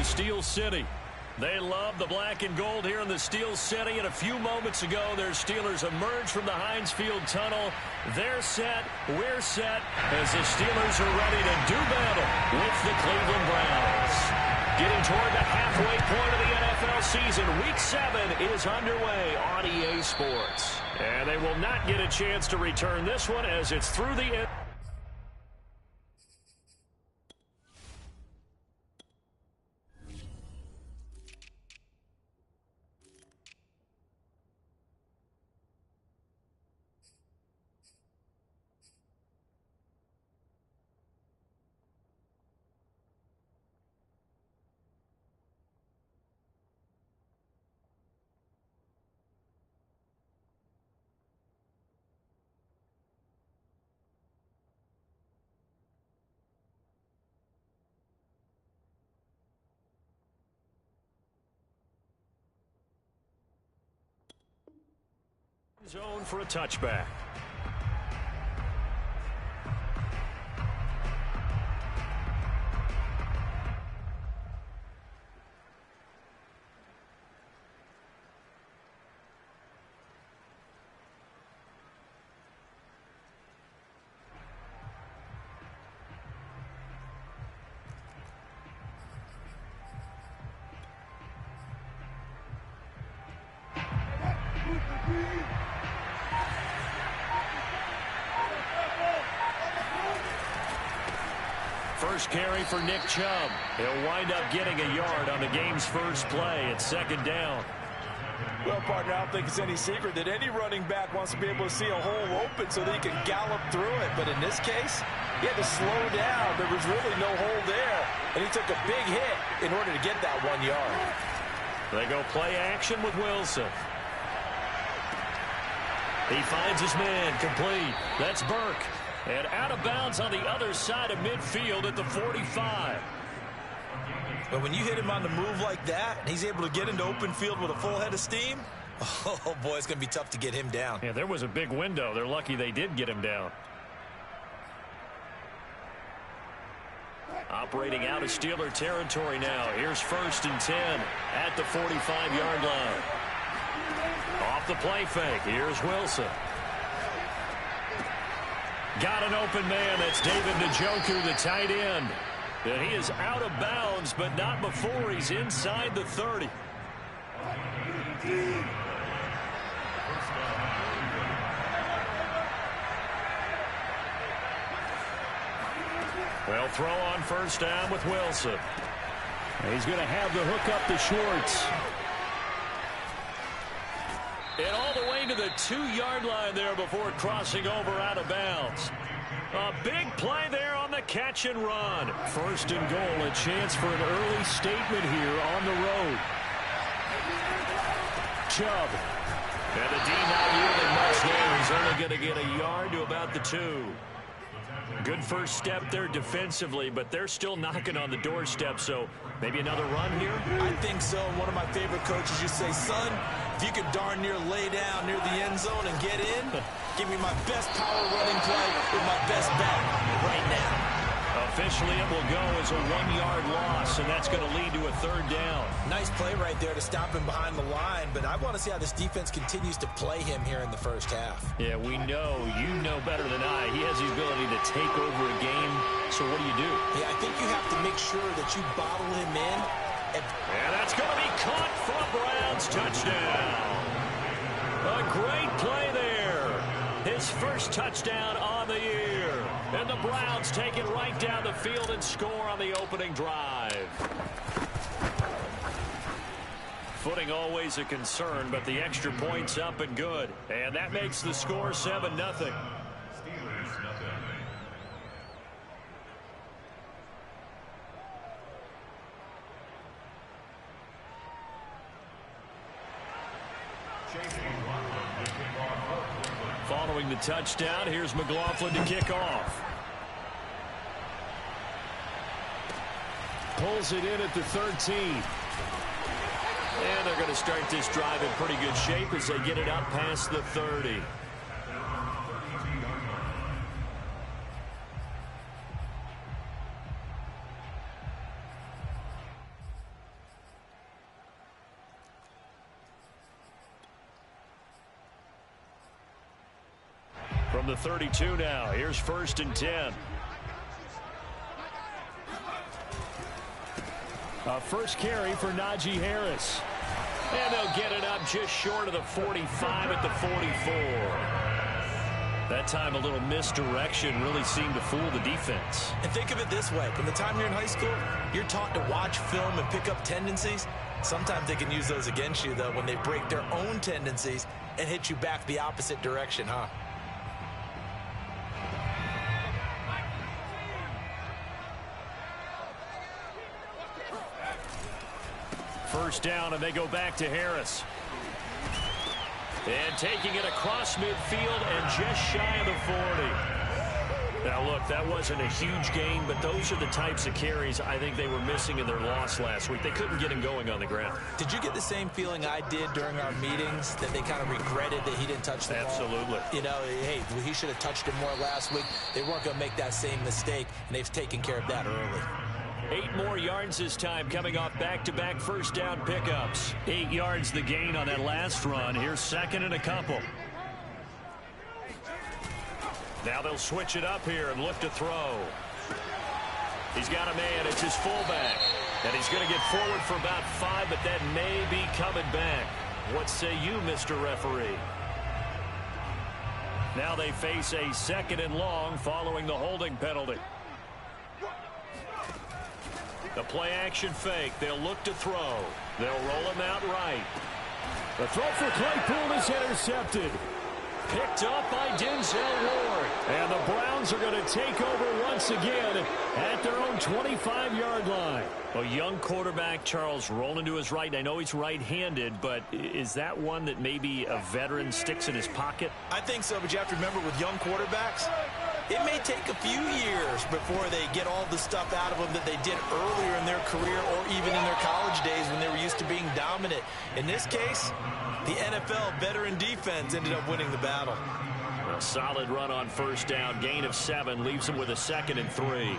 Steel City. They love the black and gold here in the Steel City. And a few moments ago, their Steelers emerged from the Heinz Field tunnel. They're set. We're set as the Steelers are ready to do battle with the Cleveland Browns. Getting toward the halfway point of the NFL season. Week 7 is underway on EA Sports. And they will not get a chance to return this one as it's through the end. Zone for a touchback. First carry for Nick Chubb. He'll wind up getting a yard on the game's first play. It's second down. Well, partner, I don't think it's any secret that any running back wants to be able to see a hole open so that he can gallop through it. But in this case, he had to slow down. There was really no hole there, and he took a big hit in order to get that 1 yard. They go play action with Wilson. He finds his man complete. That's Burke. And out of bounds on the other side of midfield at the 45. But when you hit him on the move like that, and he's able to get into open field with a full head of steam, oh, boy, it's going to be tough to get him down. Yeah, there was a big window. They're lucky they did get him down. Operating out of Steeler territory now. Here's 1st and 10 at the 45-yard line. Off the play fake. Here's Wilson. Got an open man. That's David Njoku, the tight end. And he is out of bounds, but not before he's inside the 30. Well, throw on first down with Wilson. He's going to have the hook up to Schwartz. And all the way to the 2-yard line there before crossing over out of bounds. A big play there on the catch and run. 1st and goal, a chance for an early statement here on the road. Chubb. And the D not yielding much there. He's only going to get a yard to about the 2. Good first step there defensively, but they're still knocking on the doorstep, so maybe another run here? I think so. One of my favorite coaches used to say, son, if you could darn near lay down near the end zone and get in, give me my best power running play with my best back right now. Officially, it will go as a 1-yard loss, and that's going to lead to a 3rd down. Nice play right there to stop him behind the line, but I want to see how this defense continues to play him here in the first half. Yeah, we know. You know better than I. He has the ability to take over a game, so what do you do? Yeah, I think you have to make sure that you bottle him in. And that's going to be caught for a Browns touchdown. A great play there. His first touchdown on the year. And the Browns take it right down the field and score on the opening drive. Footing always a concern, but the extra point's up and good. And that makes the score 7-0. Following the touchdown, here's McLaughlin to kick off. Pulls it in at the 13. And they're going to start this drive in pretty good shape as they get it up past the 30. From the 32 now, here's 1st and 10. First carry for Najee Harris. And they'll get it up just short of the 45 at the 44. That time a little misdirection really seemed to fool the defense. And think of it this way. From the time you're in high school, you're taught to watch film and pick up tendencies. Sometimes they can use those against you, though, when they break their own tendencies and hit you back the opposite direction, huh? First down, and they go back to Harris. And taking it across midfield and just shy of the 40. Now, look, that wasn't a huge gain, but those are the types of carries I think they were missing in their loss last week. They couldn't get him going on the ground. Did you get the same feeling I did during our meetings, that they kind of regretted that he didn't touch the ball? Absolutely. You know, hey, he should have touched it more last week. They weren't going to make that same mistake, and they've taken care of that early. 8 more yards this time, coming off back-to-back first down pickups. 8 yards the gain on that last run. Here's 2nd and a couple. Now they'll switch it up here and look to throw. He's got a man. It's his fullback. And he's going to get forward for about 5, but that may be coming back. What say you, Mr. Referee? Now they face a 2nd and long following the holding penalty. The play-action fake. They'll look to throw. They'll roll him out right. The throw for Claypool is intercepted. Picked up by Denzel Ward. And the Browns are going to take over once again at their own 25-yard line. A young quarterback, Charles, rolling to his right. And I know he's right-handed, but is that one that maybe a veteran sticks in his pocket? I think so, but you have to remember with young quarterbacks, it may take a few years before they get all the stuff out of them that they did earlier in their career or even in their college days when they were used to being dominant. In this case, the NFL veteran defense ended up winning the battle. A solid run on first down. Gain of 7 leaves them with a 2nd and 3.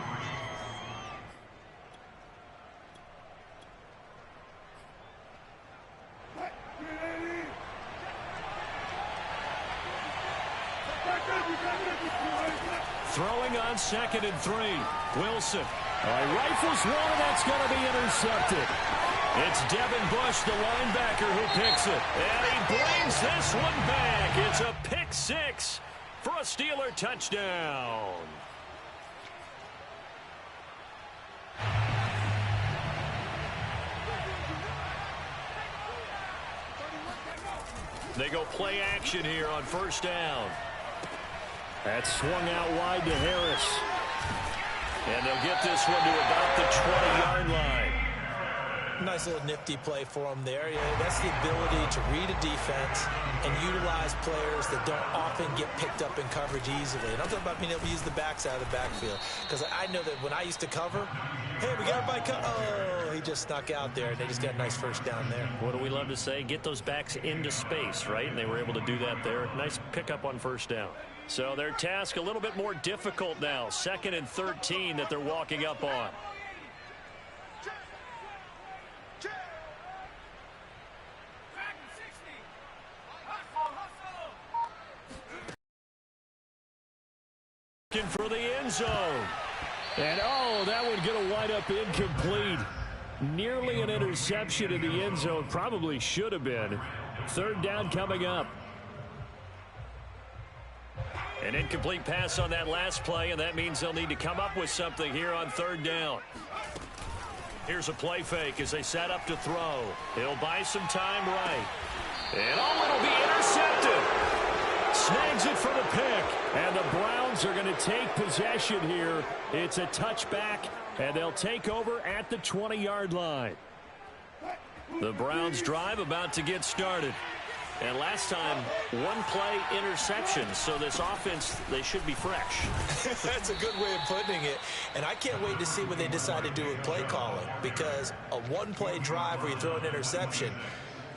Throwing on 2nd and 3. Wilson. Rifles one, and that's going to be intercepted. It's Devin Bush, the linebacker, who picks it. And he brings this one back. It's a pick 6 for a Steeler touchdown. They go play action here on first down. That's swung out wide to Harris. And they'll get this one to about the 20-yard line. Nice little nifty play for them there. Yeah, that's the ability to read a defense and utilize players that don't often get picked up in coverage easily. And I'm talking about being able to use the backs out of the backfield. Because I know that when I used to cover, hey, we got everybody cut. Oh, he just snuck out there, and they just got a nice first down there. What do we love to say? Get those backs into space, right? And they were able to do that there. Nice pickup on first down. So their task a little bit more difficult now. 2nd and 13 that they're walking up on. For the end zone. And, oh, that one going to wind up incomplete. Nearly an interception in the end zone. Probably should have been. 3rd down coming up. An incomplete pass on that last play, and that means they'll need to come up with something here on 3rd down. Here's a play fake as they set up to throw. He'll buy some time right. And, oh, it'll be intercepted. Snags it for the pick, and the Browns are going to take possession here. It's a touchback, and they'll take over at the 20-yard line. The Browns drive about to get started. And last time, 1-play interception, so this offense, they should be fresh. That's a good way of putting it. And I can't wait to see what they decide to do with play calling, because a 1-play drive where you throw an interception,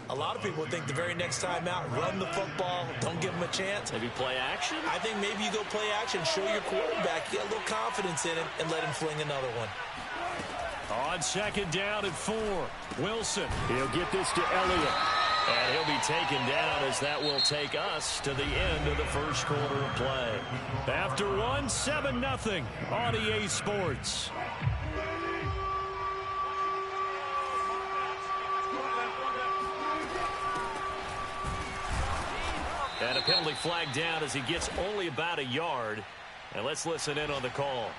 a lot of people think the very next time out, run the football, don't give them a chance. Maybe play action? I think maybe you go play action, show your quarterback, get a little confidence in him, and let him fling another one. On 2nd down and 4, Wilson. He'll get this to Elliott. And he'll be taken down as that will take us to the end of the first quarter of play. After one, 7-0 on EA Sports. And a penalty flag down as he gets only about a yard. And let's listen in on the call.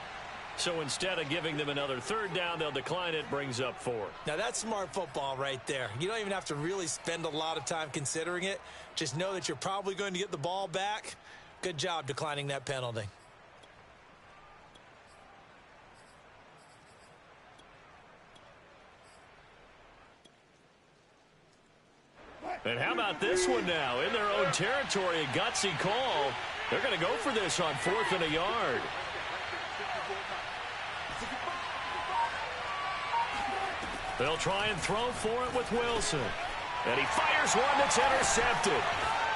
So instead of giving them another third down, they'll decline it, brings up 4. Now that's smart football right there. You don't even have to really spend a lot of time considering it. Just know that you're probably going to get the ball back. Good job declining that penalty. And how about this one now? In their own territory, a gutsy call. They're going to go for this on 4th and a yard. They'll try and throw for it with Wilson. And he fires one that's intercepted.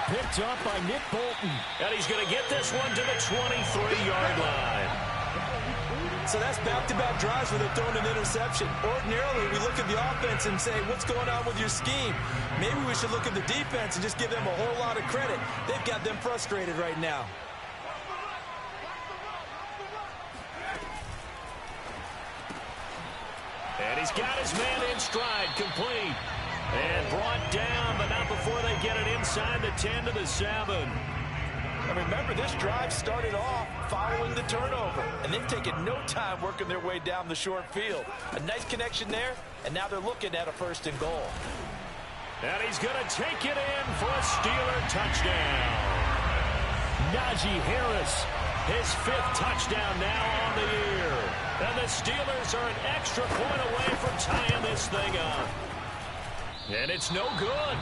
Picked up by Nick Bolton. And he's going to get this one to the 23-yard line. So that's back-to-back drives where they've thrown an interception. Ordinarily, we look at the offense and say, what's going on with your scheme? Maybe we should look at the defense and just give them a whole lot of credit. They've got them frustrated right now. And he's got his man in stride, complete. And brought down, but not before they get it inside the 10 to the 7. And remember, this drive started off following the turnover, and they've taken no time working their way down the short field. A nice connection there, and now they're looking at a 1st and goal. And he's going to take it in for a Steeler touchdown. Najee Harris, his 5th touchdown now on the year. And the Steelers are an extra point away from tying this thing up. And it's no good.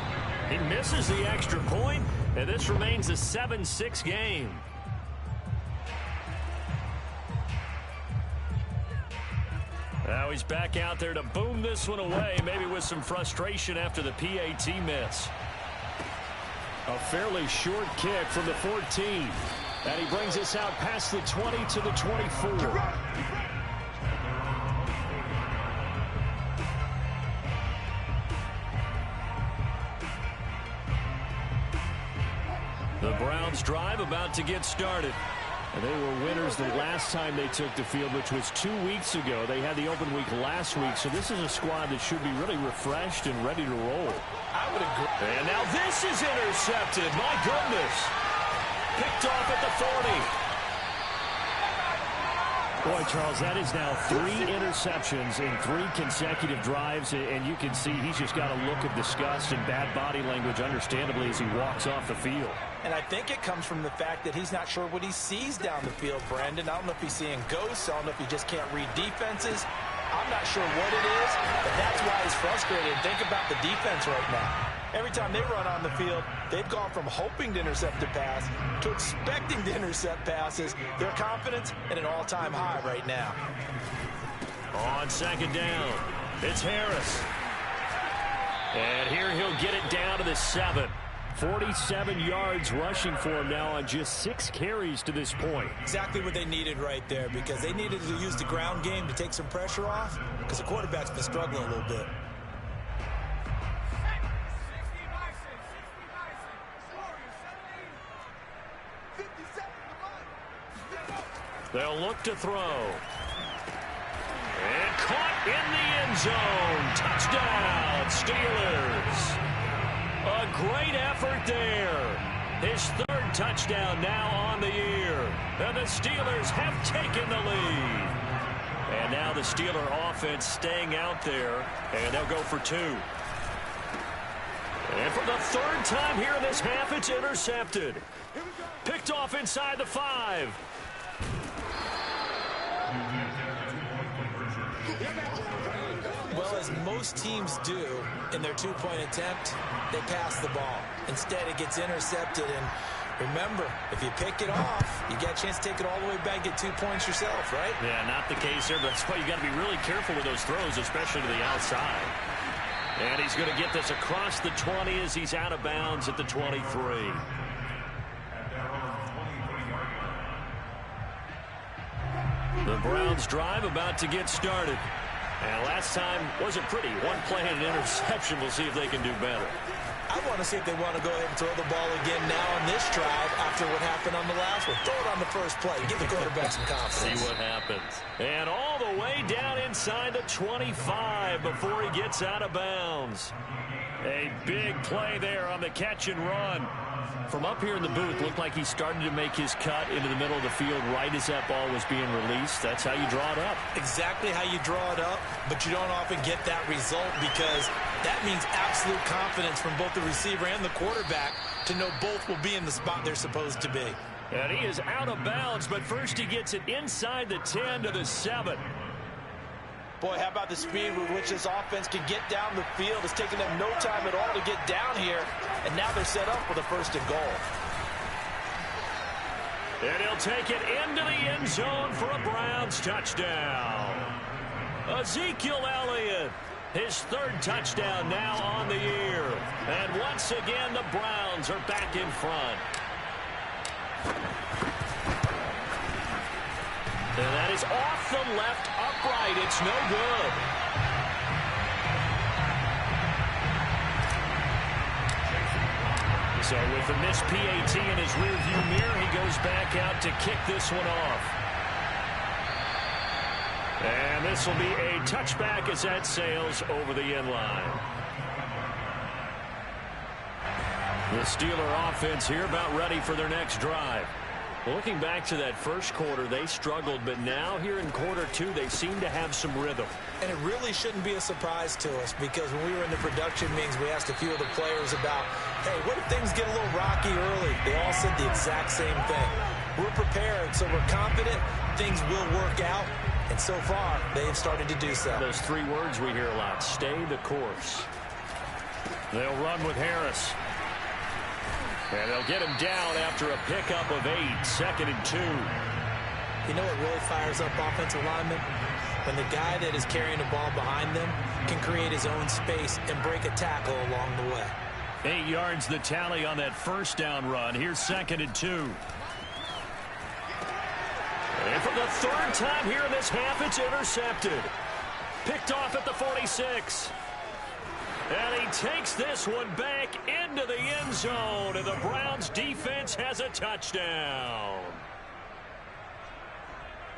He misses the extra point, and this remains a 7-6 game. Now he's back out there to boom this one away, maybe with some frustration after the PAT miss. A fairly short kick from the 14. And he brings us out past the 20 to the 24. The Browns drive about to get started. And they were winners the last time they took the field, which was 2 weeks ago. They had the open week last week, so this is a squad that should be really refreshed and ready to roll. I would agree. And now this is intercepted. My goodness. Picked off at the 40. Boy, Charles, that is now 3 interceptions in 3 consecutive drives, and you can see he's just got a look of disgust and bad body language, understandably, as he walks off the field. And I think it comes from the fact that he's not sure what he sees down the field, Brandon. I don't know if he's seeing ghosts. I don't know if he just can't read defenses. I'm not sure what it is, but that's why he's frustrated. And think about the defense right now. Every time they run on the field, they've gone from hoping to intercept a pass to expecting to intercept passes. Their confidence at an all-time high right now. On 2nd down, it's Harris. And here he'll get it down to the 7. 47 yards rushing for him now on just 6 carries to this point. Exactly what they needed right there, because they needed to use the ground game to take some pressure off, because the quarterback's been struggling a little bit. They'll look to throw. And caught in the end zone. Touchdown, Steelers. A great effort there. His 3rd touchdown now on the year. And the Steelers have taken the lead. And now the Steeler offense staying out there. And they'll go for 2. And for the 3rd time here in this half, it's intercepted. Picked off inside the 5. Well, as most teams do in their 2-point attempt, they pass the ball. Instead, it gets intercepted. And remember, if you pick it off, you get a chance to take it all the way back, get 2 points yourself, right? Yeah, not the case there, but that's why you got to be really careful with those throws, especially to the outside. And he's going to get this across the 20 as he's out of bounds at the 23. The Browns drive about to get started. And last time wasn't pretty. 1 play and an interception. We'll see if they can do better. I I want to see if they want to go ahead and throw the ball again now on this drive after what happened on the last one. Throw it on the first play. Give the quarterback some confidence. See what happens. And all the way down inside the 25 before he gets out of bounds. A big play there on the catch and run. From up here in the booth, looked like he started to make his cut into the middle of the field right as that ball was being released. That's how you draw it up. Exactly how you draw it up, but you don't often get that result because that means absolute confidence from both the receiver and the quarterback to know both will be in the spot they're supposed to be. And he is out of bounds, but first he gets it inside the 10 to the 7. Boy, how about the speed with which this offense can get down the field? It's taken them no time at all to get down here, and now they're set up for the 1st and goal. And he'll take it into the end zone for a Browns touchdown. Ezekiel Elliott, his 3rd touchdown now on the year. And once again, the Browns are back in front. And that is off the left upright. It's no good. So with the missed PAT in his rearview mirror, he goes back out to kick this one off. And this will be a touchback as that sails over the end line. The Steeler offense here about ready for their next drive. Looking back to that first quarter, they struggled, but now here in quarter 2, they seem to have some rhythm. And it really shouldn't be a surprise to us because when we were in the production meetings, we asked a few of the players about, hey, what if things get a little rocky early? They all said the exact same thing. We're prepared, so we're confident things will work out, and so far, they've started to do so. Those 3 words we hear a lot, stay the course. They'll run with Harris. And they'll get him down after a pickup of 8, 2nd and 2. You know what really fires up offensive linemen? When the guy that is carrying the ball behind them can create his own space and break a tackle along the way. 8 yards the tally on that 1st down run. Here's 2nd and 2. And for the 3rd time here in this half, it's intercepted. Picked off at the 46. And he takes this one back into the end zone, and the Browns defense has a touchdown.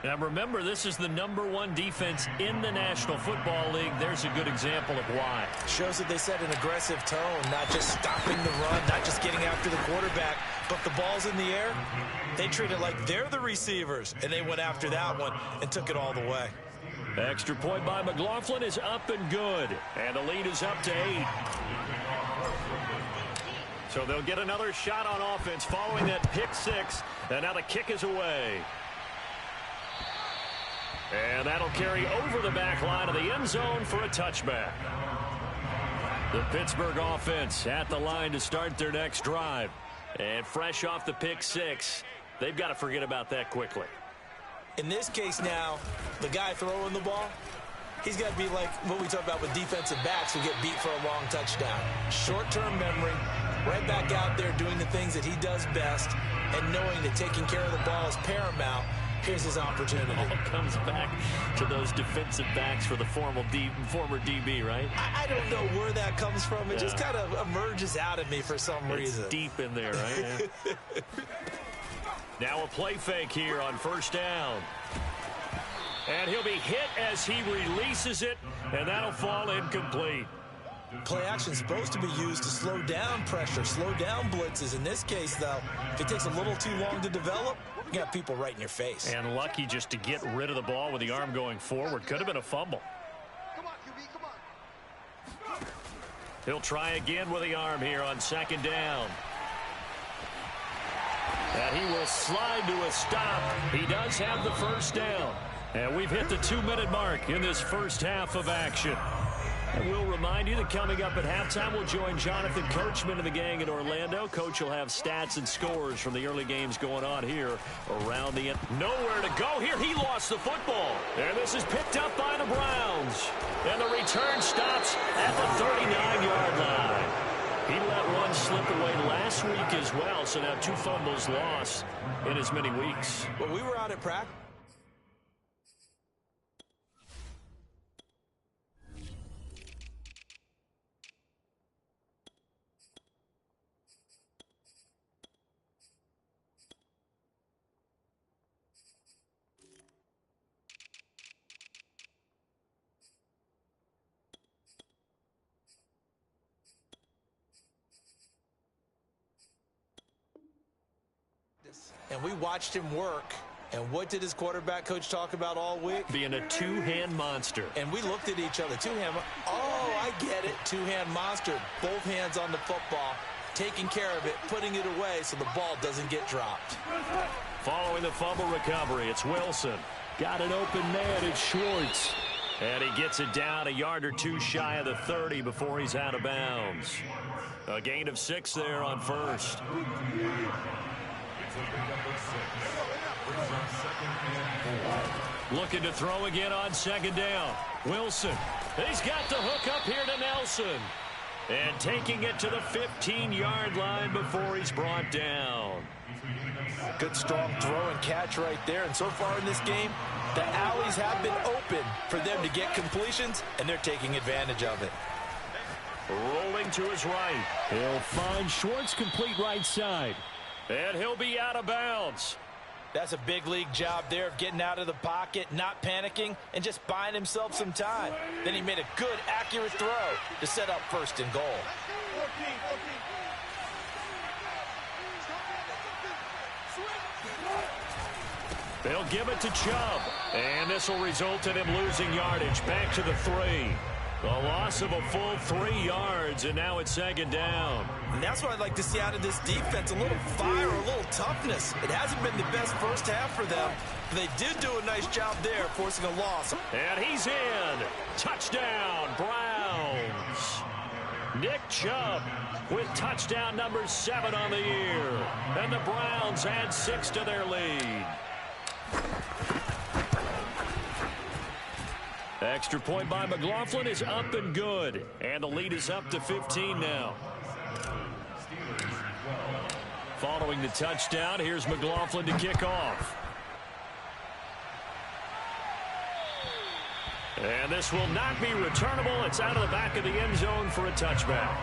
Now remember, this is the #1 defense in the National Football League. There's a good example of why. Shows that they set an aggressive tone, not just stopping the run, not just getting after the quarterback, but the ball's in the air. They treat it like they're the receivers, and they went after that one and took it all the way. Extra point by McLaughlin is up and good. And the lead is up to 8. So they'll get another shot on offense following that pick 6. And now the kick is away. And that'll carry over the back line of the end zone for a touchback. The Pittsburgh offense at the line to start their next drive. And fresh off the pick 6, they've got to forget about that quickly. In this case now, the guy throwing the ball, he's got to be like what we talk about with defensive backs who get beat for a long touchdown. Short-term memory, right back out there doing the things that he does best, and knowing that taking care of the ball is paramount. Here's his opportunity. It all comes back to those defensive backs for the former DB, right? I don't know where that comes from. It just kind of emerges out of me for some reason. It's deep in there, right? Now a play fake here on 1st down. And he'll be hit as he releases it, and that'll fall incomplete. Play action is supposed to be used to slow down pressure, slow down blitzes. In this case, though, if it takes a little too long to develop, you got people right in your face. And lucky just to get rid of the ball with the arm going forward. Could have been a fumble. Come on, QB, come on. He'll try again with the arm here on 2nd down. And he will slide to a stop. He does have the 1st down. And we've hit the 2-minute mark in this first half of action. And we'll remind you that coming up at halftime, we'll join Jonathan Coachman and the gang in Orlando. Coach will have stats and scores from the early games going on here around the end. Nowhere to go here. He lost the football. And this is picked up by the Browns. And the return stops at the 39-yard line. He let one slip away last week as well, so now 2 fumbles lost in as many weeks. Well, we were out at practice. And we watched him work. And what did his quarterback coach talk about all week? Being a two-hand monster. And we looked at each other. Two-hand. Oh, I get it. Two-hand monster. Both hands on the football, taking care of it, putting it away so the ball doesn't get dropped. Following the fumble recovery, it's Wilson. Got an open man, it's Schwartz. And he gets it down a yard or two shy of the 30 before he's out of bounds. A gain of 6 there on first. Looking to throw again on second down. Wilson. He's got the hook up here to Nelson. And taking it to the 15-yard line before he's brought down. Good strong throw and catch right there. And so far in this game, the alleys have been open for them to get completions, and they're taking advantage of it. Rolling to his right. He'll find Schwartz complete right side. And he'll be out of bounds. That's a big league job there of getting out of the pocket, not panicking, and just buying himself some time. Then he made a good, accurate throw to set up first and goal. They'll give it to Chubb. And this will result in him losing yardage back to the 3. A loss of a full 3 yards, and now it's second down. And that's what I'd like to see out of this defense, a little fire, a little toughness. It hasn't been the best first half for them, but they did do a nice job there, forcing a loss. And he's in. Touchdown, Browns. Nick Chubb with touchdown number 7 on the year. And the Browns add 6 to their lead. Extra point by McLaughlin is up and good. And the lead is up to 15 now. Following the touchdown, here's McLaughlin to kick off. And this will not be returnable. It's out of the back of the end zone for a touchback.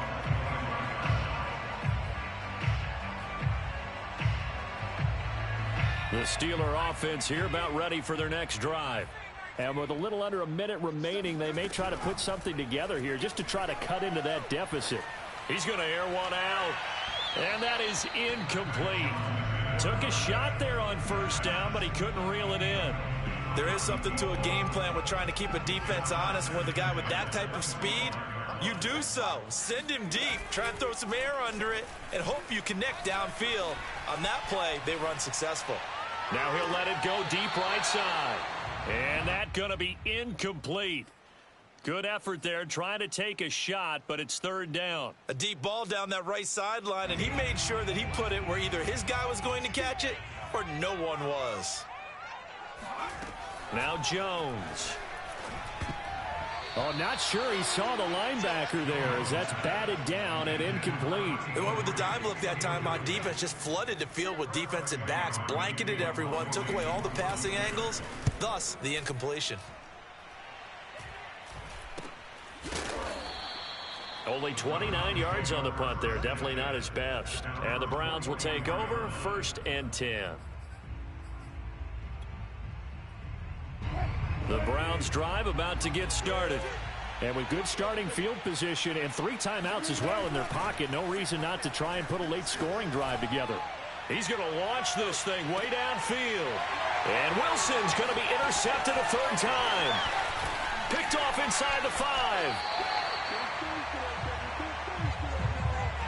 The Steeler offense here about ready for their next drive. And with a little under a minute remaining, they may try to put something together here just to try to cut into that deficit. He's going to air one out. And that is incomplete. Took a shot there on first down, but he couldn't reel it in. There is something to a game plan with trying to keep a defense honest. With a guy with that type of speed, you do so. Send him deep, try and throw some air under it, and hope you connect downfield. On that play, they were unsuccessful. Now he'll let it go deep right side. And that's going to be incomplete. Good effort there trying to take a shot, but it's third down. A deep ball down that right sideline, and he made sure that he put it where either his guy was going to catch it or no one was. Now Jones. Oh, not sure he saw the linebacker there as that's batted down and incomplete. They went with the dime look that time on defense, just flooded the field with defensive backs, blanketed everyone, took away all the passing angles, thus the incompletion. Only 29 yards on the punt there. Definitely not his best. And the Browns will take over 1st and 10. The Browns drive about to get started. And with good starting field position and 3 timeouts as well in their pocket, no reason not to try and put a late scoring drive together. He's going to launch this thing way downfield. And Wilson's going to be intercepted a 3rd time. Picked off inside the 5.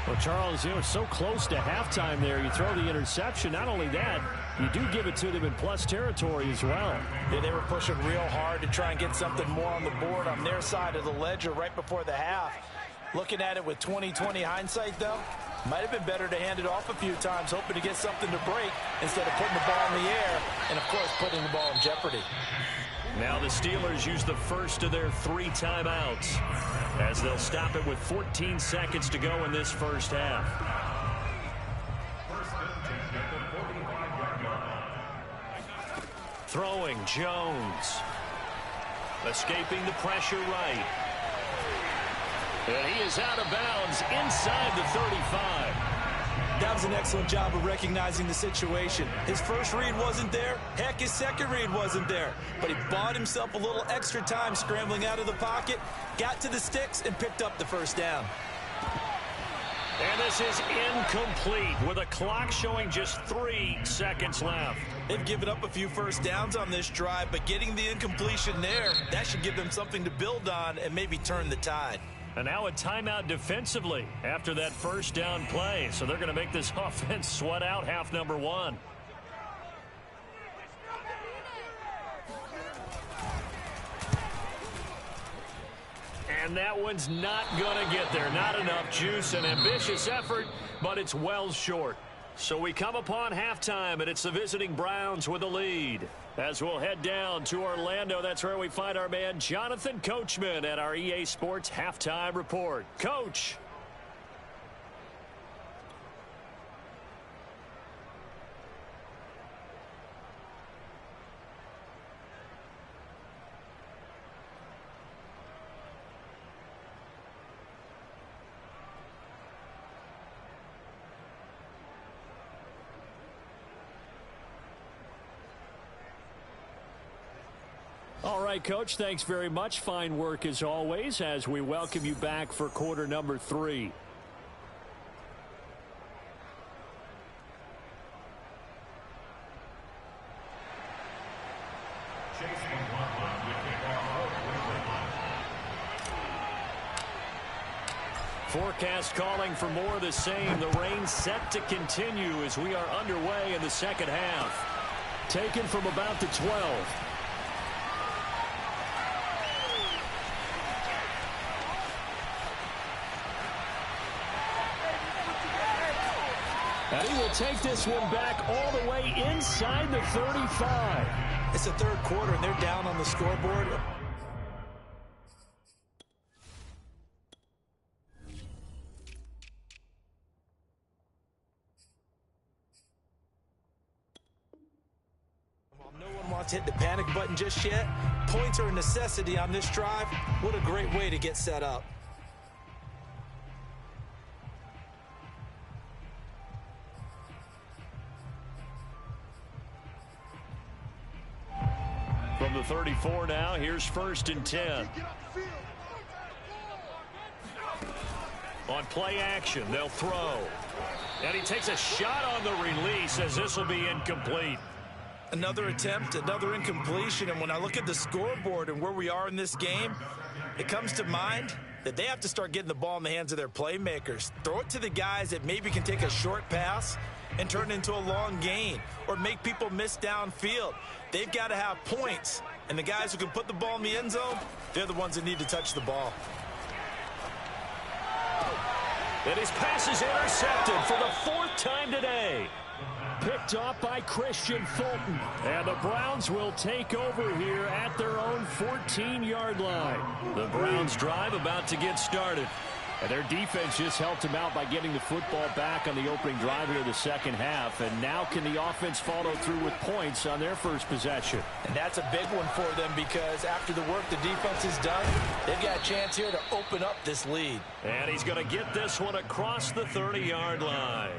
Well, Charles, you know, it's so close to halftime there. You throw the interception. Not only that, you do give it to them in plus territory as well. Yeah, they were pushing real hard to try and get something more on the board on their side of the ledger right before the half. Looking at it with 20/20 hindsight, though, might have been better to hand it off a few times, hoping to get something to break instead of putting the ball in the air and, of course, putting the ball in jeopardy. Now the Steelers use the first of their 3 timeouts as they'll stop it with 14 seconds to go in this first half. Throwing Jones. Escaping the pressure right. And he is out of bounds inside the 35. That was an excellent job of recognizing the situation. His first read wasn't there. Heck, his second read wasn't there. But he bought himself a little extra time scrambling out of the pocket, got to the sticks, and picked up the first down. And this is incomplete with a clock showing just 3 seconds left. They've given up a few first downs on this drive, but getting the incompletion there, that should give them something to build on and maybe turn the tide. And now a timeout defensively after that first down play. So they're going to make this offense sweat out half number 1. And that one's not going to get there. Not enough juice. An ambitious effort, but it's well short. So we come upon halftime, and it's the visiting Browns with a lead. As we'll head down to Orlando, that's where we find our man Jonathan Coachman at our EA Sports Halftime Report. Coach. All right, Coach, thanks very much. Fine work as always as we welcome you back for quarter number 3. Forecast calling for more of the same. The rain set to continue as we are underway in the second half. Taken from about the 12. And he will take this one back all the way inside the 35. It's the third quarter, and they're down on the scoreboard. No one wants to hit the panic button just yet. Points are a necessity on this drive. What a great way to get set up. From the 34 now, here's 1st and 10. On play action, they'll throw. And he takes a shot on the release as this will be incomplete. Another attempt, another incompletion, and when I look at the scoreboard and where we are in this game, it comes to mind that they have to start getting the ball in the hands of their playmakers. Throw it to the guys that maybe can take a short pass and turn it into a long gain or make people miss downfield. They've got to have points, and the guys who can put the ball in the end zone, they're the ones that need to touch the ball. And his pass is intercepted for the 4th time today. Picked off by Christian Fulton. And the Browns will take over here at their own 14-yard line. The Browns drive about to get started. And their defense just helped them out by getting the football back on the opening drive here in the second half. And now can the offense follow through with points on their first possession? And that's a big one for them because after the work the defense has done, they've got a chance here to open up this lead. And he's going to get this one across the 30-yard line.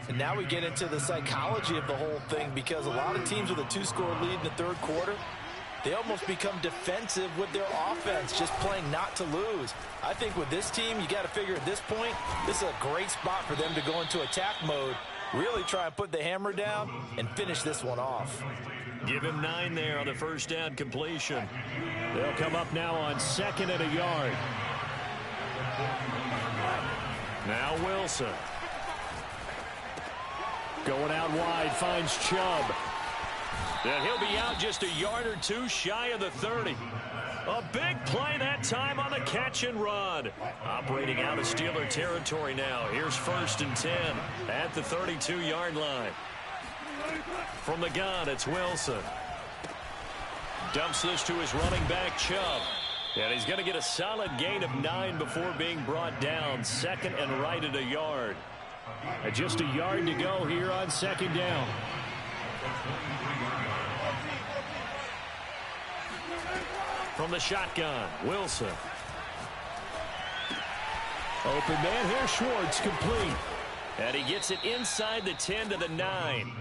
And now we get into the psychology of the whole thing because a lot of teams with a 2-score lead in the third quarter, they almost become defensive with their offense, just playing not to lose. I think with this team, you got to figure at this point, this is a great spot for them to go into attack mode, really try and put the hammer down and finish this one off. Give him 9 there on the first down completion. They'll come up now on 2nd and a yard. Now Wilson. Going out wide, finds Chubb. And he'll be out just a yard or 2 shy of the 30. A big play that time on the catch and run. Operating out of Steeler territory now. Here's 1st and 10 at the 32-yard line. From the gun, it's Wilson. Dumps this to his running back, Chubb. And he's going to get a solid gain of 9 before being brought down. 2nd and right at a yard. And just a yard to go here on 2nd down. From the shotgun, Wilson. Open man here, Schwartz, complete. And he gets it inside the 10 to the 9.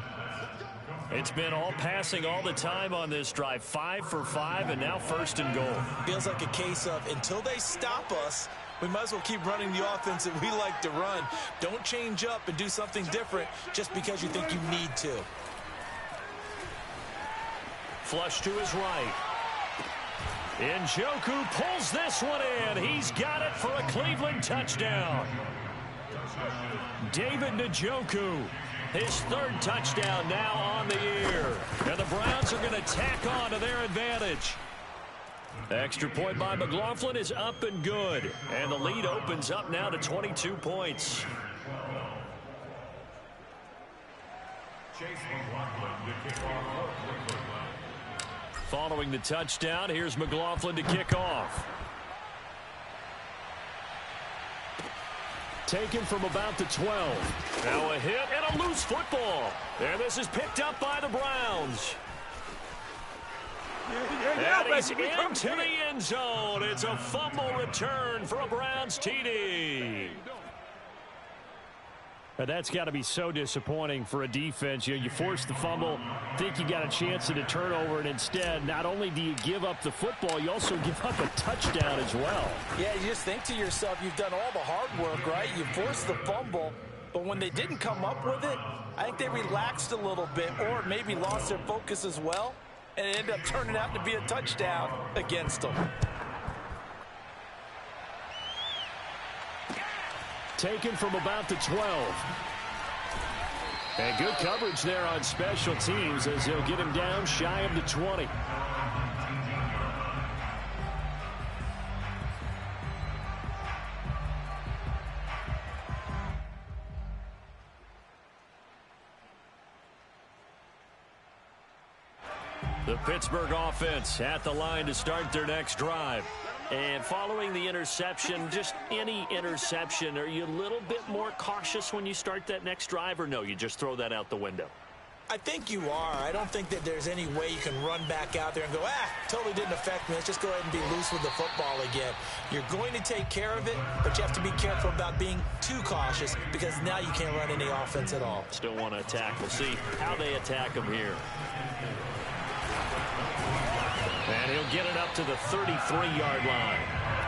It's been all passing all the time on this drive. 5 for 5, and now 1st and goal. Feels like a case of until they stop us, we might as well keep running the offense that we like to run. Don't change up and do something different just because you think you need to. Flush to his right. Njoku pulls this one in. He's got it for a Cleveland touchdown. David Njoku, his 3rd touchdown now on the year. And the Browns are going to tack on to their advantage. Extra point by McLaughlin is up and good. And the lead opens up now to 22 points. Following the touchdown, here's McLaughlin to kick off. Taken from about the 12. Now a hit and a loose football. And this is picked up by the Browns. And he's into the end zone. It's a fumble return for a Browns TD. And that's got to be so disappointing for a defense. You force the fumble, think you got a chance at a turnover, and instead, not only do you give up the football, you also give up a touchdown as well. Yeah, you just think to yourself, you've done all the hard work, right? You forced the fumble, but when they didn't come up with it, I think they relaxed a little bit or maybe lost their focus as well, and it ended up turning out to be a touchdown against them. Taken from about the 12. And good coverage there on special teams as they'll get him down shy of the 20. The Pittsburgh offense at the line to start their next drive. And following the interception, just any interception, are you a little bit more cautious when you start that next drive, or no, you just throw that out the window? I think you are. I don't think that there's any way you can run back out there and go, totally didn't affect me. Let's just go ahead and be loose with the football again. You're going to take care of it, but you have to be careful about being too cautious because now you can't run any offense at all. Still want to attack. We'll see how they attack him here. And he'll get it up to the 33-yard line.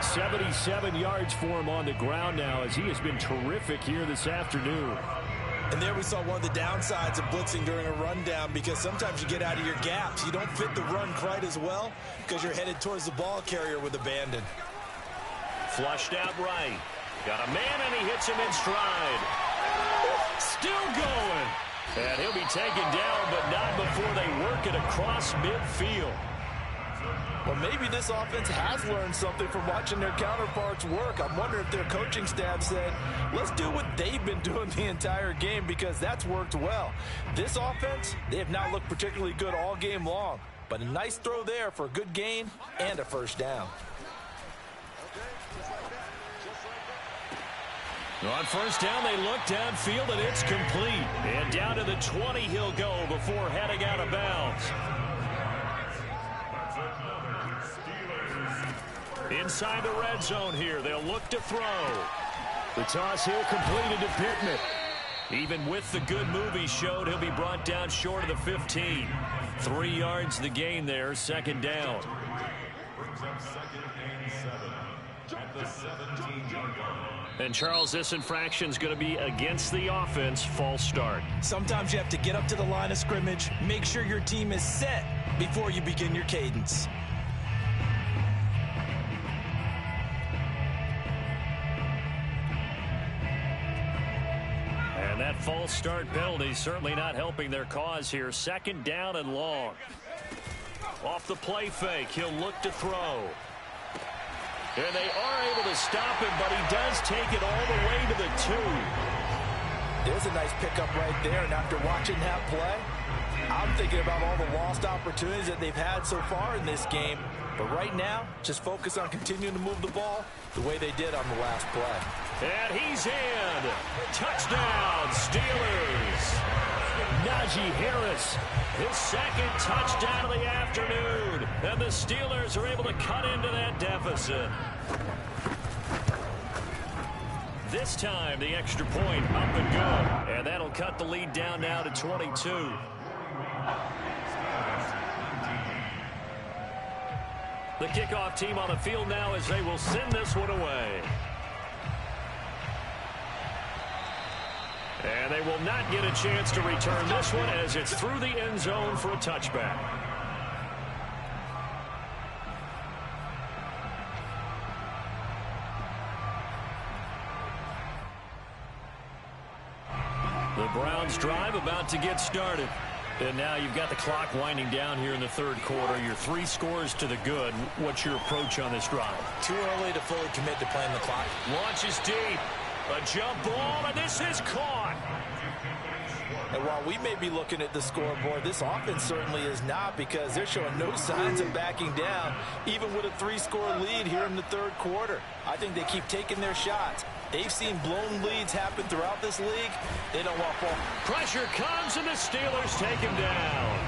77 yards for him on the ground now as he has been terrific here this afternoon. And there we saw one of the downsides of blitzing during a rundown because sometimes you get out of your gaps. You don't fit the run quite as well because you're headed towards the ball carrier with abandon. Flushed out right. Got a man and he hits him in stride. Still going. And he'll be taken down, but not before they work it across midfield. Well, maybe this offense has learned something from watching their counterparts work. I'm wondering if their coaching staff said, let's do what they've been doing the entire game because that's worked well. This offense, they have not looked particularly good all game long, but a nice throw there for a good gain and a first down. On first down, they look downfield, and it's complete. And down to the 20 he'll go before heading out of bounds. Inside the red zone here, they'll look to throw. The toss here completed to Pittman. Even with the good move he showed, he'll be brought down short of the 15. 3 yards the gain there, 2nd down. And Charles, this infraction's going to be against the offense. False start. Sometimes you have to get up to the line of scrimmage, make sure your team is set before you begin your cadence. And that false start penalty certainly not helping their cause here. 2nd down and long. Off the play fake, he'll look to throw. And they are able to stop him, but he does take it all the way to the 2. There's a nice pickup right there, and after watching that play, I'm thinking about all the lost opportunities that they've had so far in this game. But right now, just focus on continuing to move the ball the way they did on the last play. And he's in. Touchdown, Steelers. Najee Harris, his 2nd touchdown of the afternoon. And the Steelers are able to cut into that deficit. This time, the extra point up and good. And that'll cut the lead down now to 22. The kickoff team on the field now as they will send this one away. And they will not get a chance to return this one as it's through the end zone for a touchback. The Browns drive about to get started. And now you've got the clock winding down here in the third quarter. You're 3 scores to the good. What's your approach on this drive? Too early to fully commit to playing the clock. Launches deep. A jump ball, and this is caught. And while we may be looking at the scoreboard, this offense certainly is not, because they're showing no signs of backing down, even with a 3-score lead here in the third quarter. I think they keep taking their shots. They've seen blown leads happen throughout this league. They don't want ball. Pressure comes, and the Steelers take him down.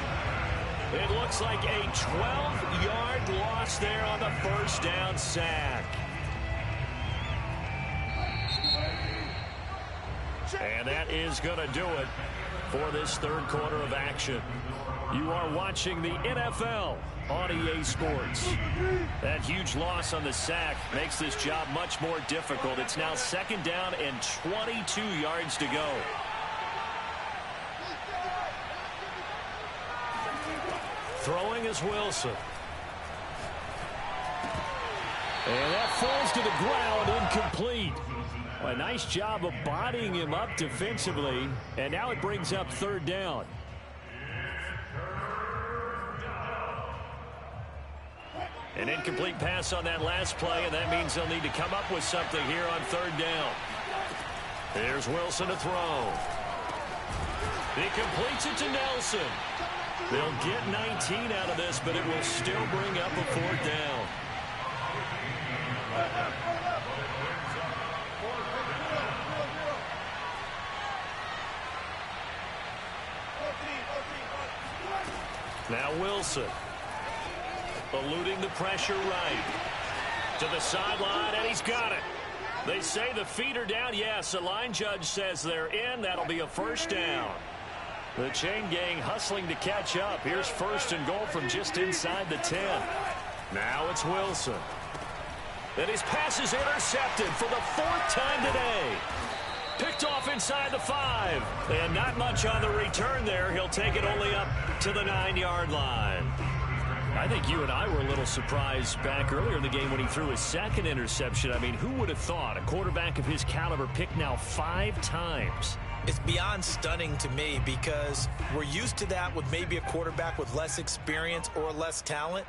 It looks like a 12-yard loss there on the first down sack. And that is going to do it for this third quarter of action. You are watching the NFL on EA Sports. That huge loss on the sack makes this job much more difficult. It's now second down and 22 yards to go. Throwing is Wilson. And that falls to the ground, incomplete. A nice job of bodying him up defensively, and now it brings up third down. An incomplete pass on that last play, and that means they'll need to come up with something here on third down. Here's Wilson to throw. He completes it to Nelson. They'll get 19 out of this, but it will still bring up a fourth down. Now Wilson, eluding the pressure right. To the sideline, and he's got it. They say the feet are down. Yes, the line judge says they're in. That'll be a first down. The chain gang hustling to catch up. Here's first and goal from just inside the 10. Now it's Wilson. And his pass is intercepted for the 4th time today. Picked off inside the 5. And not much on the return there. He'll take it only up to the 9-yard line. I think you and I were a little surprised back earlier in the game when he threw his second interception. I mean, who would have thought a quarterback of his caliber picked now 5 times? It's beyond stunning to me, because we're used to that with maybe a quarterback with less experience or less talent.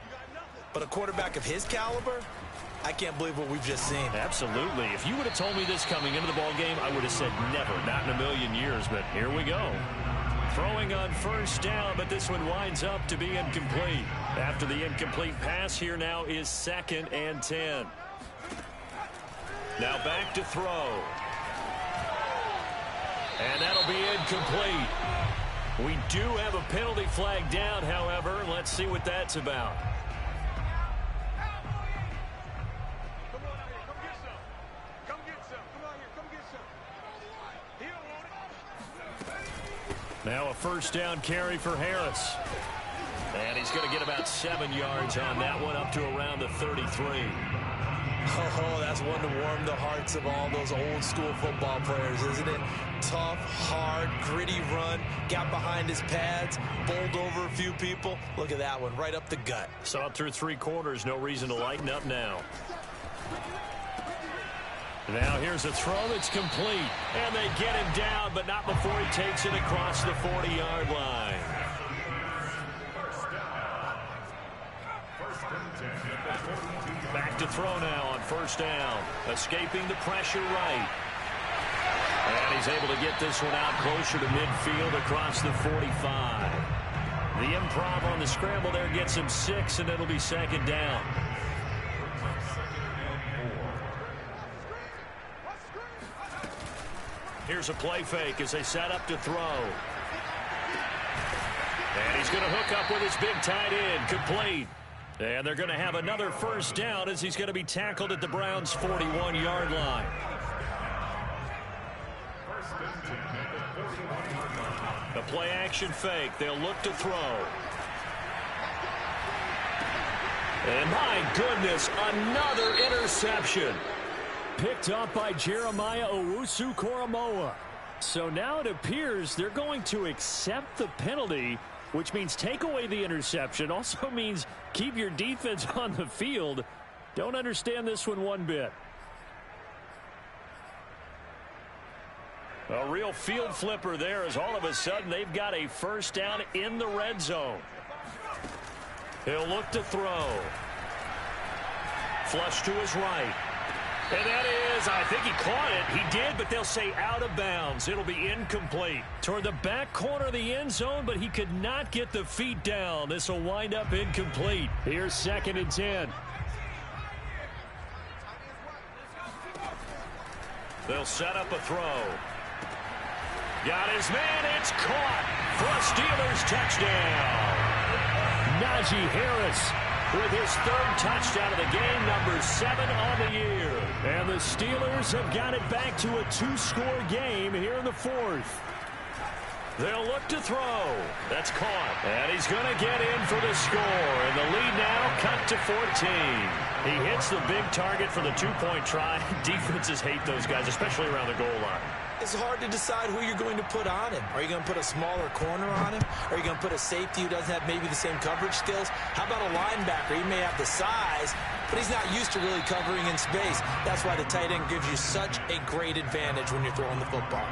But a quarterback of his caliber, I can't believe what we've just seen. Absolutely. If you would have told me this coming into the ball game, I would have said never, not in a million years. But here we go. Throwing on first down, but this one winds up to be incomplete. After the incomplete pass, here now is 2nd and 10. Now back to throw. And that'll be incomplete. We do have a penalty flag down, however. Let's see what that's about. Now a first down carry for Harris. And he's going to get about 7 yards on that one, up to around the 33. Oh, that's one to warm the hearts of all those old school football players, isn't it? Tough, hard, gritty run, got behind his pads, bowled over a few people. Look at that one, right up the gut. Saw it through 3 quarters, no reason to lighten up now. Now here's a throw that's complete. And they get him down, but not before he takes it across the 40-yard line. Back to throw now on first down. Escaping the pressure right. And he's able to get this one out closer to midfield across the 45. The improv on the scramble there gets him 6, and it'll be 2nd down. Here's a play fake as they set up to throw. And he's going to hook up with his big tight end, complete. And they're going to have another first down as he's going to be tackled at the Browns' 41-yard line. The play action fake. They'll look to throw. And my goodness, another interception. Picked up by Jeremiah Owusu-Koramoah. So now it appears they're going to accept the penalty, which means take away the interception. Also means keep your defense on the field. Don't understand this one bit. A real field flipper there as all of a sudden they've got a first down in the red zone. He'll look to throw. Flush to his right. And that is, I think he caught it. He did, but they'll say out of bounds. It'll be incomplete. Toward the back corner of the end zone, but he could not get the feet down. This will wind up incomplete. Here's 2nd and 10. They'll set up a throw. Got his man. It's caught for a Steelers touchdown. Najee Harris with his 3rd touchdown of the game, number 7 on the year. And the Steelers have got it back to a 2-score game here in the 4th. They'll look to throw. That's caught. And he's going to get in for the score. And the lead now cut to 14. He hits the big target for the 2-point try. Defenses hate those guys, especially around the goal line. It's hard to decide who you're going to put on him. Are you going to put a smaller corner on him? Are you going to put a safety who doesn't have maybe the same coverage skills? How about a linebacker? He may have the size, but he's not used to really covering in space. That's why the tight end gives you such a great advantage when you're throwing the football.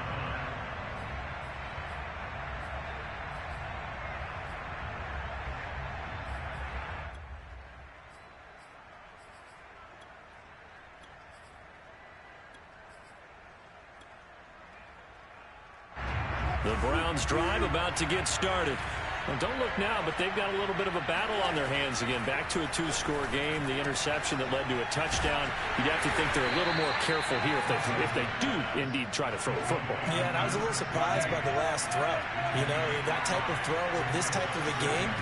The Browns drive about to get started. Well, don't look now, but they've got a little bit of a battle on their hands again. Back to a 2-score game. The interception that led to a touchdown. You'd have to think they're a little more careful here if they do indeed try to throw the football. Yeah, and I was a little surprised by the last throw. You know, that type of throw with this type of a game,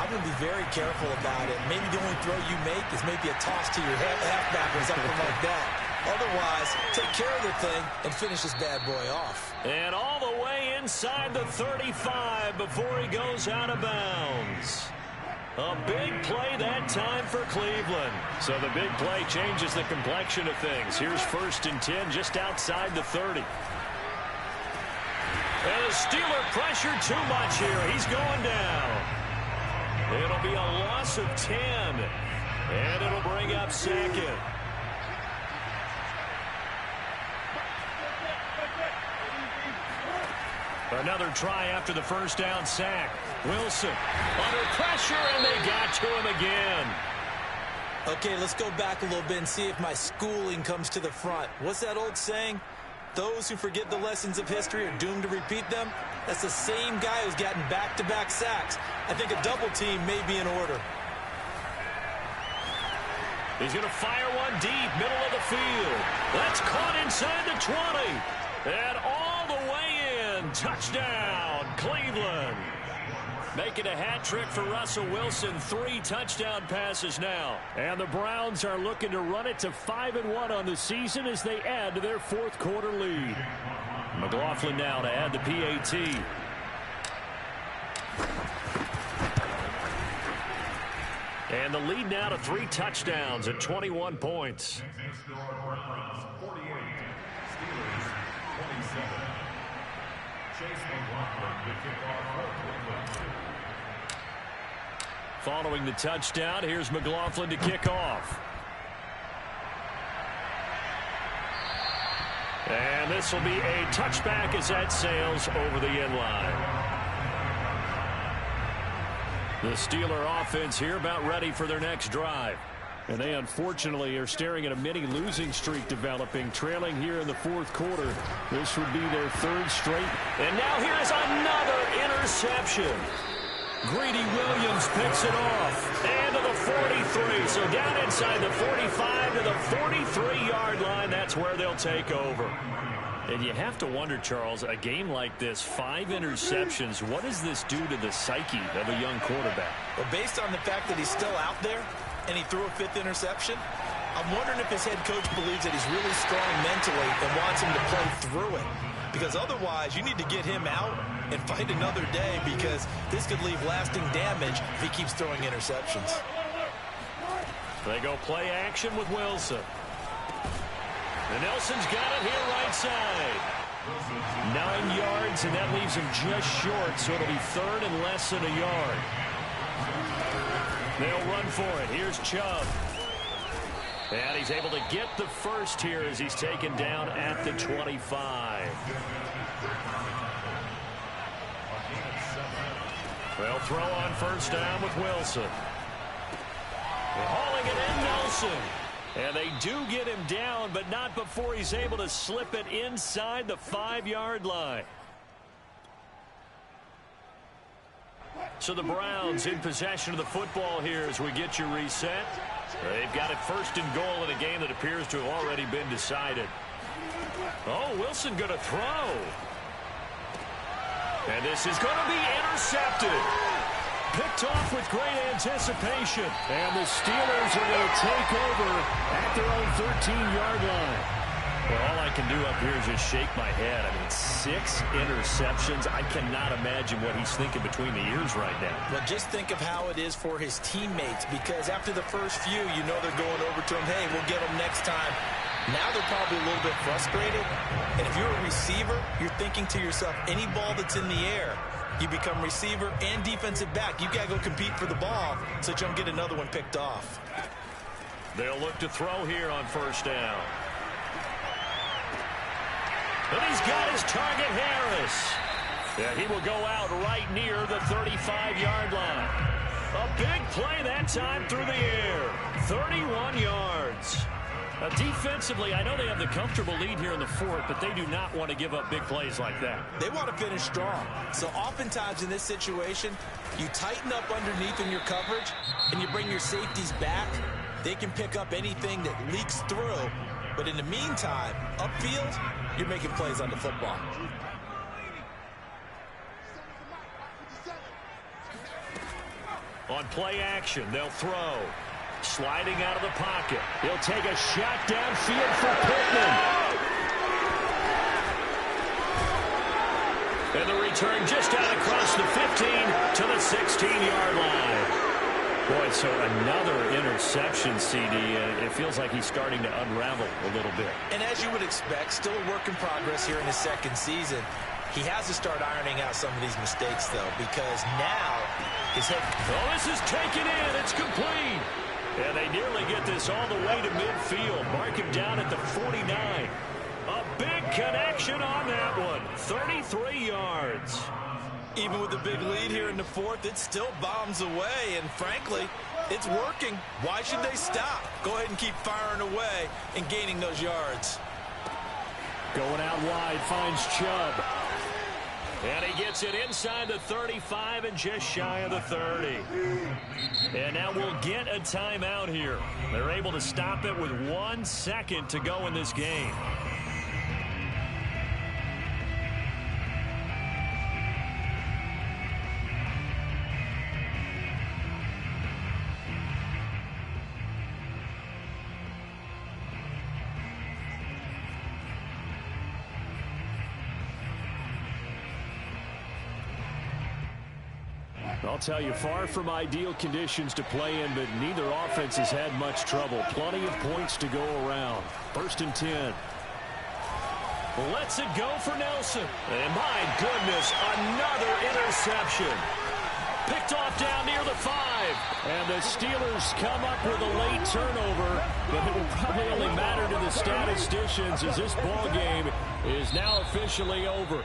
I'm going to be very careful about it. Maybe the only throw you make is maybe a toss to your halfback or something like that. Otherwise, take care of the thing and finish this bad boy off. And all the way inside the 35 before he goes out of bounds. A big play that time for Cleveland. So the big play changes the complexion of things. Here's 1st and 10 just outside the 30. And the Steeler pressure too much here. He's going down. It'll be a loss of 10. And it'll bring up 2nd. Another try after the first down sack. Wilson under pressure, and they got to him again. Okay, let's go back a little bit and see if my schooling comes to the front. What's that old saying? Those who forget the lessons of history are doomed to repeat them. That's the same guy who's gotten back-to-back sacks. I think a double team may be in order. He's going to fire one deep, middle of the field. That's caught inside the 20. And all the way in. Touchdown, Cleveland. Making a hat trick for Russell Wilson. 3 touchdown passes now. And the Browns are looking to run it to 5-1 on the season as they add to their 4th quarter lead. McLaughlin now to add the PAT. And the lead now to 3 touchdowns at 21 points. Following the touchdown, here's McLaughlin to kick off. And this will be a touchback as that sails over the end line. The Steeler offense here about ready for their next drive. And they unfortunately are staring at a mini losing streak developing, trailing here in the 4th quarter. This would be their 3rd straight. And now here's another interception. Greedy Williams picks it off. And to the 43. So down inside the 45 to the 43-yard line. That's where they'll take over. And you have to wonder, Charles, a game like this, 5 interceptions, what does this do to the psyche of a young quarterback? Well, based on the fact that he's still out there and he threw a 5th interception, I'm wondering if his head coach believes that he's really strong mentally and wants him to play through it. Because otherwise, you need to get him out and fight another day, because this could leave lasting damage if he keeps throwing interceptions. They go play action with Wilson. And Nelson's got it here right side. 9 yards, and that leaves him just short, so it'll be third and less than a yard. They'll run for it. Here's Chubb. And he's able to get the first here as he's taken down at the 25. They'll throw on first down with Wilson. Hauling it in, Nelson. And they do get him down, but not before he's able to slip it inside the 5-yard line. So the Browns in possession of the football here as we get you reset. They've got it first and goal in a game that appears to have already been decided. Oh, Wilson going to throw. And this is going to be intercepted. Picked off with great anticipation. And the Steelers are going to take over at their own 13-yard line. Well, all I can do up here is just shake my head. I mean, 6 interceptions. I cannot imagine what he's thinking between the ears right now. Well, just think of how it is for his teammates, because after the first few, you know they're going over to him, hey, we'll get him next time. Now they're probably a little bit frustrated. And if you're a receiver, you're thinking to yourself, any ball that's in the air, you become receiver and defensive back. You got to go compete for the ball so that you don't get another one picked off. They'll look to throw here on first down. And he's got his target, Harris. Yeah, he will go out right near the 35-yard line. A big play that time through the air. 31 yards. Now, defensively, I know they have the comfortable lead here in the fourth, but they do not want to give up big plays like that. They want to finish strong. So oftentimes in this situation, you tighten up underneath in your coverage, and you bring your safeties back. They can pick up anything that leaks through. But in the meantime, upfield, you're making plays on the football. On play action, they'll throw. Sliding out of the pocket. He'll take a shot downfield for Pittman. And the return just out across the 15 to the 16-yard line. Boy, so another interception, CD. It feels like he's starting to unravel a little bit. And as you would expect, still a work in progress here in his second season. He has to start ironing out some of these mistakes, though, because now his head... Oh, this is taken in. It's complete. And they nearly get this all the way to midfield. Mark him down at the 49. A big connection on that one. 33 yards. Even with the big lead here in the fourth, it still bombs away. And frankly, it's working. Why should they stop? Go ahead and keep firing away and gaining those yards. Going out wide, finds Chubb. And he gets it inside the 35 and just shy of the 30. And now we'll get a timeout here. They're able to stop it with 1 second to go in this game. I'll tell you, far from ideal conditions to play in, but neither offense has had much trouble. Plenty of points to go around. 1st and 10. Lets it go for Nelson. And my goodness, another interception. Picked off down near the 5. And the Steelers come up with a late turnover, but it will probably only matter to the statisticians as this ball game is now officially over.